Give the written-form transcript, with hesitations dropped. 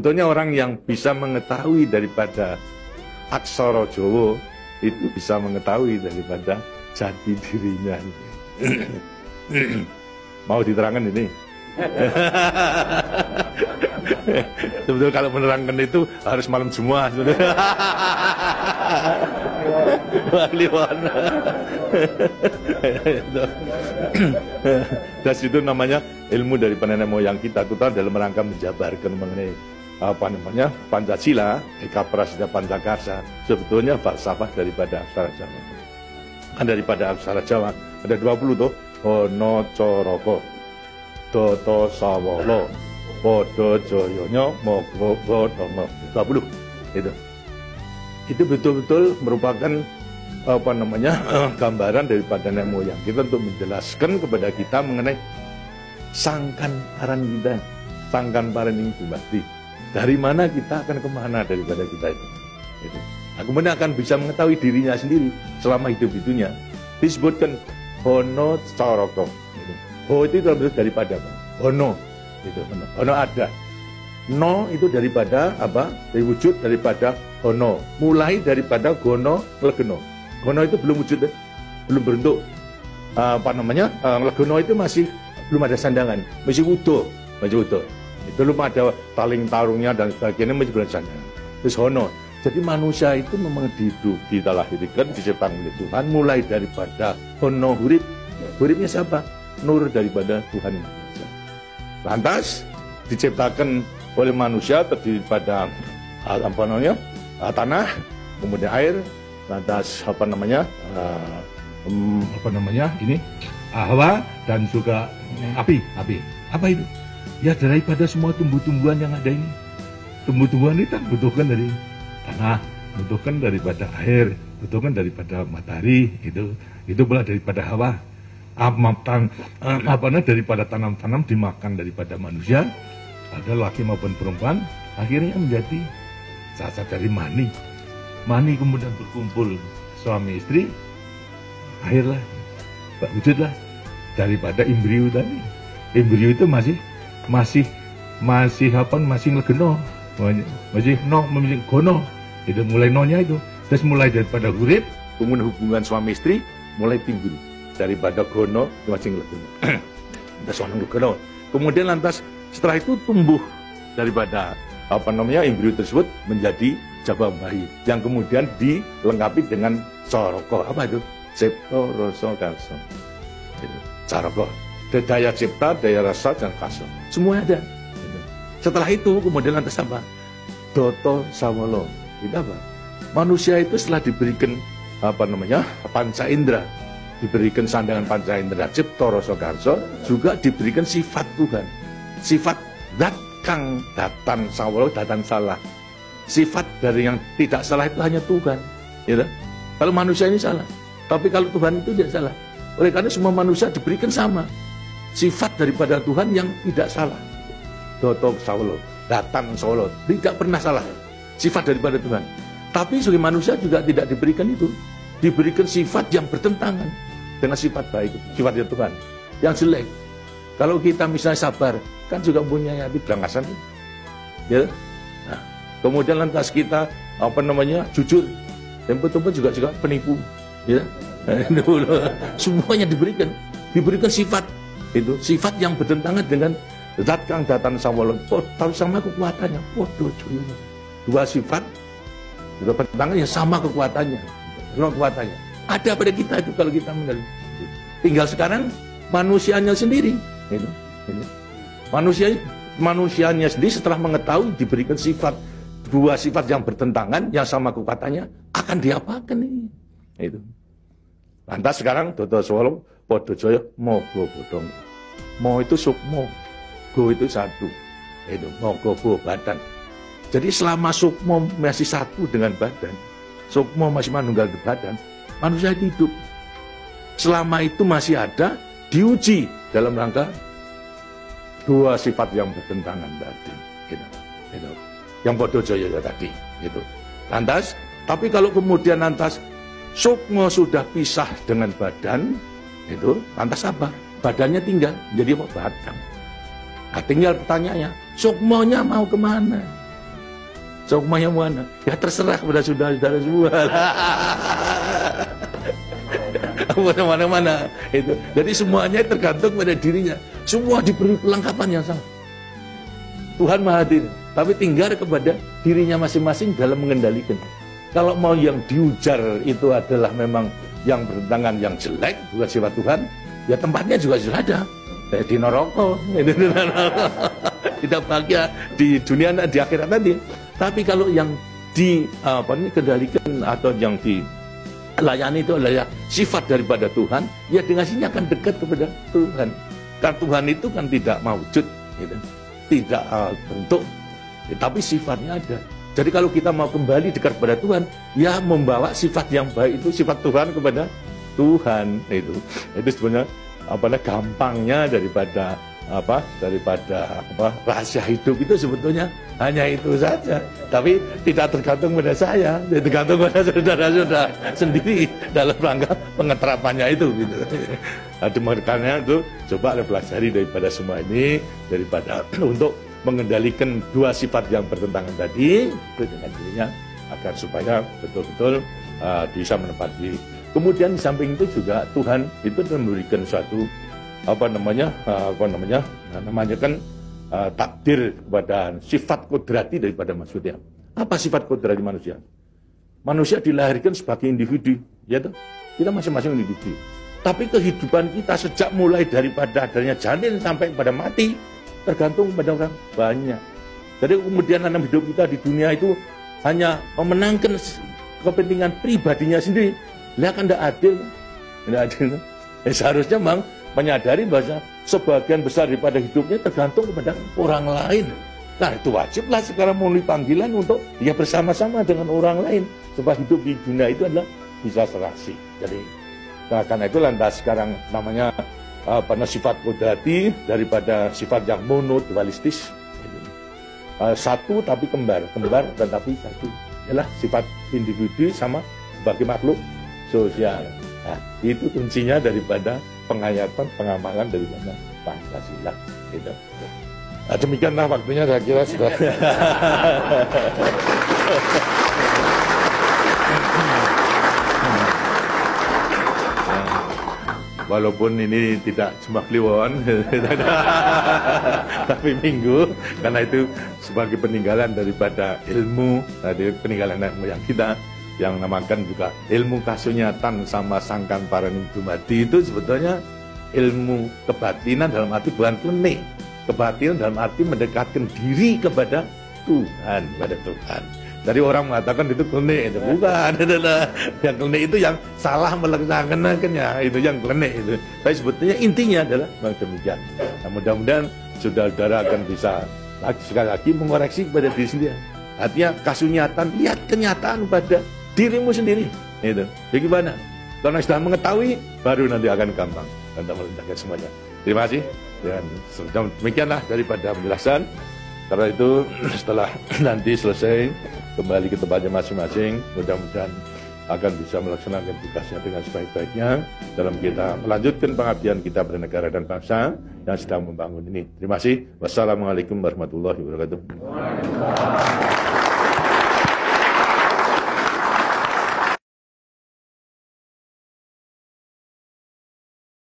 Sebetulnya orang yang bisa mengetahui daripada aksara Jawa itu bisa mengetahui daripada jati dirinya. Mau diterangkan ini? Sebetulnya kalau menerangkan itu harus malam semua sebetulnya. Dan itu namanya ilmu dari nenek moyang kita, terutama dalam rangka menjabarkan mengenai apa namanya Pancasila, Eka Prasida Pancakarsa. Sebetulnya falsafah daripada aksara Jawa. Kan daripada aksara Jawa ada 20 tuh. Hono Coroko, Toto Sawolo, Podo Joyonya, Mogo Bodomo, 20 itu. Itu betul-betul merupakan apa namanya gambaran daripada nenek moyang kita untuk menjelaskan kepada kita mengenai sangkan paran kita, sangkan paran ini berarti dari mana kita akan kemana daripada kita itu. Nah, kemudian akan bisa mengetahui dirinya sendiri selama hidup-hidupnya. Disebutkan Hono Coroko. Ho itu daripada apa? Hono. Itu Hono. Hono ada. No itu daripada apa? Dari wujud daripada Hono. Mulai daripada Gono Legeno. Gono itu belum wujud, belum berbentuk. Apa namanya? Legeno itu masih belum ada sandangan, masih utuh, masih utuh. Itu belum ada taling tarungnya dan sebagainya, masih belum ada sandangan. Terus Hono. Jadi manusia itu memang dilahirkan, diciptakan oleh Tuhan mulai daripada Hono hurip. Huripnya siapa? Nur daripada Tuhan Yang Maha Esa. Lantas diciptakan oleh manusia terdiri pada apa namanya? Tanah, kemudian air, lantas apa namanya? Ini Hawa dan juga api. Apa itu? Ya daripada semua tumbuh-tumbuhan yang ada ini. Tumbuh-tumbuhan itu butuhkan dari tanah, butuhkan daripada air, butuhkan daripada matahari, itu pula daripada hawa. Daripada tanam-tanam dimakan daripada manusia, ada laki maupun perempuan, akhirnya menjadi sasar dari mani. Mani kemudian berkumpul suami istri, akhirlah wujudlah daripada embrio tadi. Embrio itu masih legeno, masih gono. Itu mulai nonya itu, terus mulai daripada hurip, kemudian hubungan suami istri mulai timbul daripada gono masing legeno. Legeno. Kemudian lantas setelah itu tumbuh daripada apa namanya embrio tersebut menjadi jabang bayi yang kemudian dilengkapi dengan coroko. Apa itu? Cipta rasa karsa. Coroko. Daya cipta, daya rasa dan karsa. Semua ada. Setelah itu kemudian lantas apa? Doto Sawolo. Itu apa? Manusia itu setelah diberikan apa namanya panca indera, diberikan sandangan panca indera cipta rasa karsa, juga diberikan sifat Tuhan, sifat zat kang datan sawolo, datan salah. Sifat dari yang tidak salah itu hanya Tuhan, ya. Kalau manusia ini salah, tapi kalau Tuhan itu tidak salah. Oleh karena semua manusia diberikan sama sifat daripada Tuhan yang tidak salah. Doto Sawolo, datan sawolo, tidak pernah salah. Sifat daripada Tuhan. Tapi sebagai manusia juga tidak diberikan itu. Diberikan sifat yang bertentangan dengan sifat baik, sifatnya Tuhan. Yang jelek. Kalau kita misalnya sabar, kan juga punya hati berangasan. Ya. Nah, kemudian lantas kita jujur. Tempo-tempo juga penipu. Ya. Semuanya diberikan sifat itu, sifat yang bertentangan dengan zat kang datan sawolo. Tahu sama kekuatannya. Dua sifat bertentangan yang sama kekuatannya. Ada pada kita itu kalau kita mengenal. Tinggal sekarang manusianya sendiri. Manusianya sendiri setelah mengetahui diberikan dua sifat yang bertentangan yang sama kekuatannya, akan diapakan ini? Itu. Lantas sekarang Doto Sawolo, Podo Joyo, Mogo Bodong. Mo itu sukmo, go itu satu. Itu mogo bo badan. Jadi selama sukmo masih satu dengan badan, sukmo masih manunggal di badan, manusia hidup. Selama itu masih ada, diuji dalam rangka dua sifat yang bertentangan tadi. Gitu. Yang Podo Joyo tadi. Gitu. Lantas, tapi kalau kemudian lantas sukmo sudah pisah dengan badan, itu lantas apa? Badannya tinggal jadi apa? Batang. Nah, tinggal pertanyaannya, sukmonya mau kemana? Sokmanya mana? Ya terserah kepada saudara-saudara semua. Mana-mana itu. Jadi semuanya tergantung pada dirinya. Semua diberi pelengkapan yang sama. Tuhan Maha Hadir, tapi tinggal kepada dirinya masing-masing dalam mengendalikan. Kalau mau yang diujar itu adalah memang yang bertentangan yang jelek, bukan sifat Tuhan, ya tempatnya juga sudah ada. Di neraka, tidak bahagia di dunia dan di akhirat nanti. Tapi kalau yang dikendalikan atau yang dilayani itu adalah sifat daripada Tuhan, ya dengan sini akan dekat kepada Tuhan. Karena Tuhan itu kan tidak mawujud, gitu. Tidak bentuk, tapi sifatnya ada. Jadi kalau kita mau kembali dekat kepada Tuhan, ya membawa sifat yang baik itu, sifat Tuhan kepada Tuhan itu sebenarnya gampangnya daripada rahasia hidup itu sebetulnya hanya itu saja. Tapi tidak tergantung pada saya, tergantung pada saudara-saudara sendiri dalam rangka pengeterapannya itu. Gitu. Makanya itu coba pelajari daripada semua ini, daripada untuk mengendalikan dua sifat yang bertentangan tadi itu dengan dirinya agar supaya betul-betul bisa menempati. Kemudian di samping itu juga Tuhan itu memberikan suatu takdir kepada sifat kodrati daripada manusia. Apa sifat kodrati manusia? Manusia dilahirkan sebagai individu, ya toh? Kita masing-masing individu. Tapi kehidupan kita sejak mulai daripada adanya janin sampai pada mati tergantung pada orang banyak. Jadi kemudian dalam hidup kita di dunia itu hanya memenangkan kepentingan pribadinya sendiri. Lihat kan tidak adil, tidak adil. Seharusnya memang menyadari bahwa sebagian besar daripada hidupnya tergantung kepada orang lain. Nah itu wajiblah sekarang mulai panggilan untuk dia bersama-sama dengan orang lain. Sebab hidup di dunia itu adalah bisa serasi. Jadi karena itu lantas sekarang namanya sifat kodrati daripada sifat yang monodualistis. Satu tapi kembar dan tapi satu. Ialah sifat individu sama sebagai makhluk sosial. Nah, itu kuncinya daripada penghayatan, pengamalan daripada Pancasila. Gitu. Nah, demikianlah waktunya saya kira sudah. Walaupun ini tidak cuma kliwon, tapi minggu, karena itu sebagai peninggalan daripada ilmu, dari peninggalan yang kita, yang namakan juga ilmu kasunyatan sama sangkan paraning dumadi itu sebetulnya ilmu kebatinan dalam arti bukan klinik. Kebatinan dalam arti mendekatkan diri kepada Tuhan, kepada Tuhan. Dari orang mengatakan itu klinik, itu bukan. Yang klinik itu yang salah melaksanakannya, itu yang klinik itu. Tapi sebetulnya intinya adalah demikian. Nah, mudah-mudahan saudara-saudara akan bisa sekali lagi mengoreksi kepada diri sendiri. Artinya kasunyatan, lihat kenyataan pada dirimu sendiri. Itu. Bagaimana? Kalau sudah mengetahui, baru nanti akan gampang untuk melentangkan semuanya. Terima kasih. Dan demikianlah daripada penjelasan. Karena itu setelah nanti selesai kembali ke tempatnya masing-masing, mudah-mudahan akan bisa melaksanakan tugasnya dengan sebaik-baiknya dalam kita melanjutkan pengabdian kita pada negara dan bangsa yang sedang membangun ini. Terima kasih. Wassalamualaikum warahmatullahi wabarakatuh.